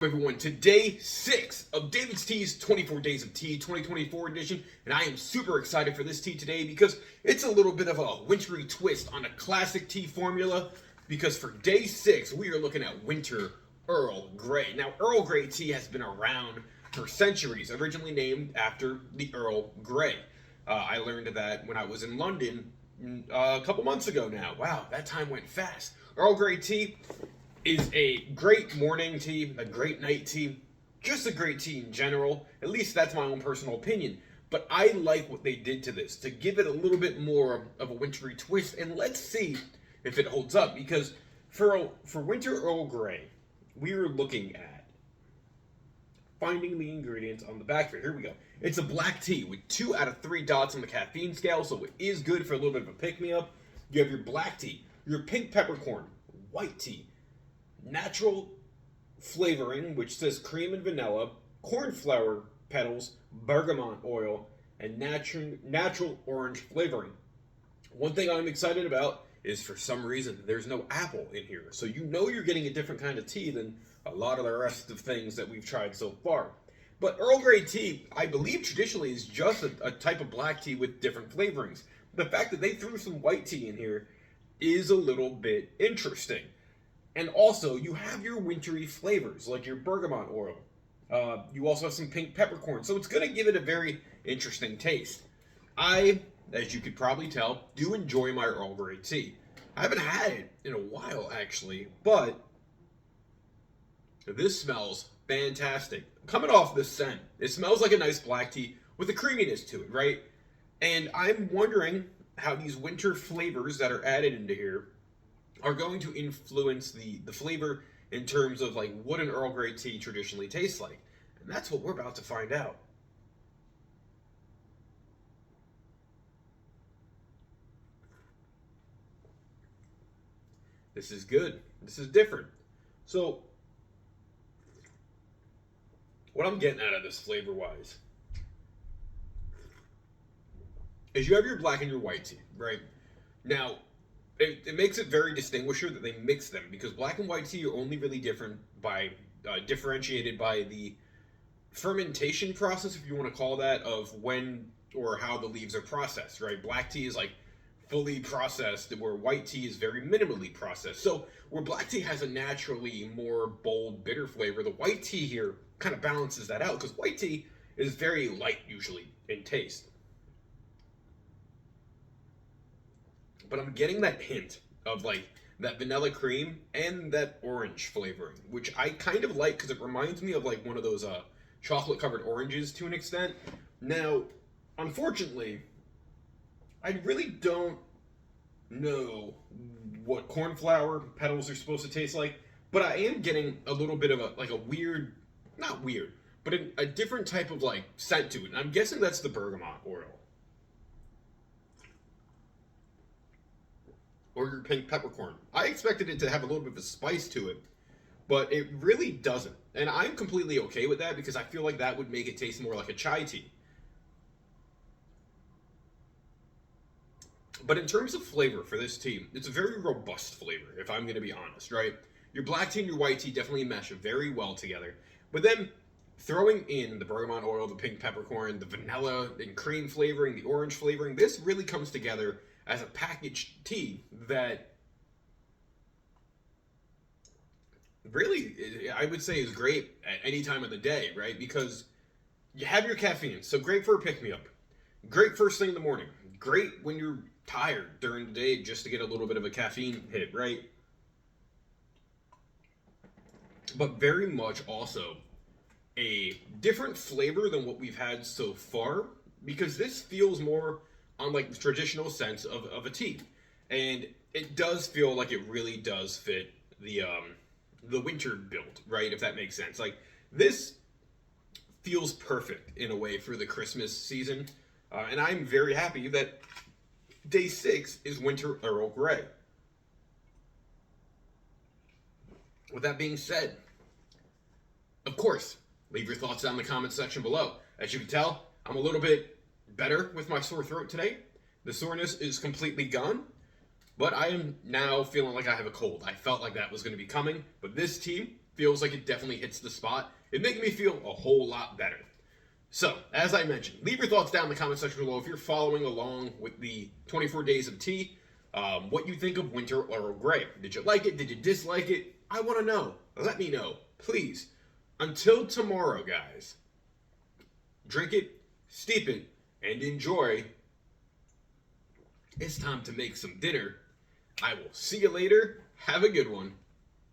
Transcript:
Everyone to day 6 of David's Tea's 24 Days of Tea 2024 edition, and I am super excited for this tea today because it's a little bit of a wintry twist on a classic tea formula, because for day 6 we are looking at Winter Earl Grey. Now, Earl Grey tea has been around for centuries, originally named after the Earl Grey. I learned of that when I was in London a couple months ago now. Wow, that time went fast. Earl Grey tea is a great morning tea, a great night tea, just a great tea in general. At least that's my own personal opinion. But I like what they did to this to give it a little bit more of a wintry twist, and let's see if it holds up. Because for Winter Earl Grey, we are looking at finding the ingredients on the back here. Here we go. It's a black tea with 2 out of 3 dots on the caffeine scale, so it is good for a little bit of a pick-me-up. You have your black tea, your pink peppercorn, white tea, natural flavoring, which says cream and vanilla, cornflower petals, bergamot oil, and natural orange flavoring. One thing I'm excited about is, for some reason, there's no apple in here. So you know you're getting a different kind of tea than a lot of the rest of things that we've tried so far. But Earl Grey tea, I believe traditionally, is just a type of black tea with different flavorings. The fact that they threw some white tea in here is a little bit interesting. And also, you have your wintry flavors, like your bergamot oil. You also have some pink peppercorn, so it's going to give it a very interesting taste. I, as you could probably tell, do enjoy my Earl Grey tea. I haven't had it in a while, actually, but this smells fantastic. Coming off this scent, it smells like a nice black tea with a creaminess to it, right? And I'm wondering how these winter flavors that are added into here are going to influence the flavor in terms of like what an Earl Grey tea traditionally tastes like. And that's what we're about to find out. This is good. This is different. So, what I'm getting out of this flavor-wise is you have your black and your white tea, right? Now, it makes it very distinguisher that they mix them, because black and white tea are only really differentiated by the fermentation process, if you want to call that, of when or how the leaves are processed, right? Black tea is like fully processed, where white tea is very minimally processed. So where black tea has a naturally more bold, bitter flavor, the white tea here kind of balances that out, because white tea is very light usually in taste. But I'm getting that hint of like that vanilla cream and that orange flavoring, which I kind of like because it reminds me of like one of those chocolate covered oranges to an extent. Now, unfortunately, I really don't know what cornflower petals are supposed to taste like, but I am getting a little bit of a weird, not weird, but a different type of like scent to it. And I'm guessing that's the bergamot oil. Or your pink peppercorn. I expected it to have a little bit of a spice to it, but it really doesn't. And I'm completely okay with that, because I feel like that would make it taste more like a chai tea. But in terms of flavor for this tea, it's a very robust flavor, if I'm going to be honest, right? Your black tea and your white tea definitely mesh very well together. But then throwing in the bergamot oil, the pink peppercorn, the vanilla and cream flavoring, the orange flavoring, this really comes together as a packaged tea that really, I would say, is great at any time of the day, right? Because you have your caffeine, so great for a pick-me-up. Great first thing in the morning. Great when you're tired during the day, just to get a little bit of a caffeine hit, right? But very much also a different flavor than what we've had so far, because this feels more on like the traditional sense of a tea. And it does feel like it really does fit the winter build, right? If that makes sense. Like, this feels perfect in a way for the Christmas season. And I'm very happy that day 6 is Winter Earl Grey. With that being said, of course, leave your thoughts down in the comments section below. As you can tell, I'm a little bit better with my sore throat today. The soreness is completely gone. But I am now feeling like I have a cold. I felt like that was going to be coming. But this tea feels like it definitely hits the spot. It makes me feel a whole lot better. So, as I mentioned, leave your thoughts down in the comment section below if you're following along with the 24 days of tea. What you think of Winter Earl Grey. Did you like it? Did you dislike it? I want to know. Let me know, please. Until tomorrow, guys, drink it, steep it, and enjoy. It's time to make some dinner. I will see you later. Have a good one.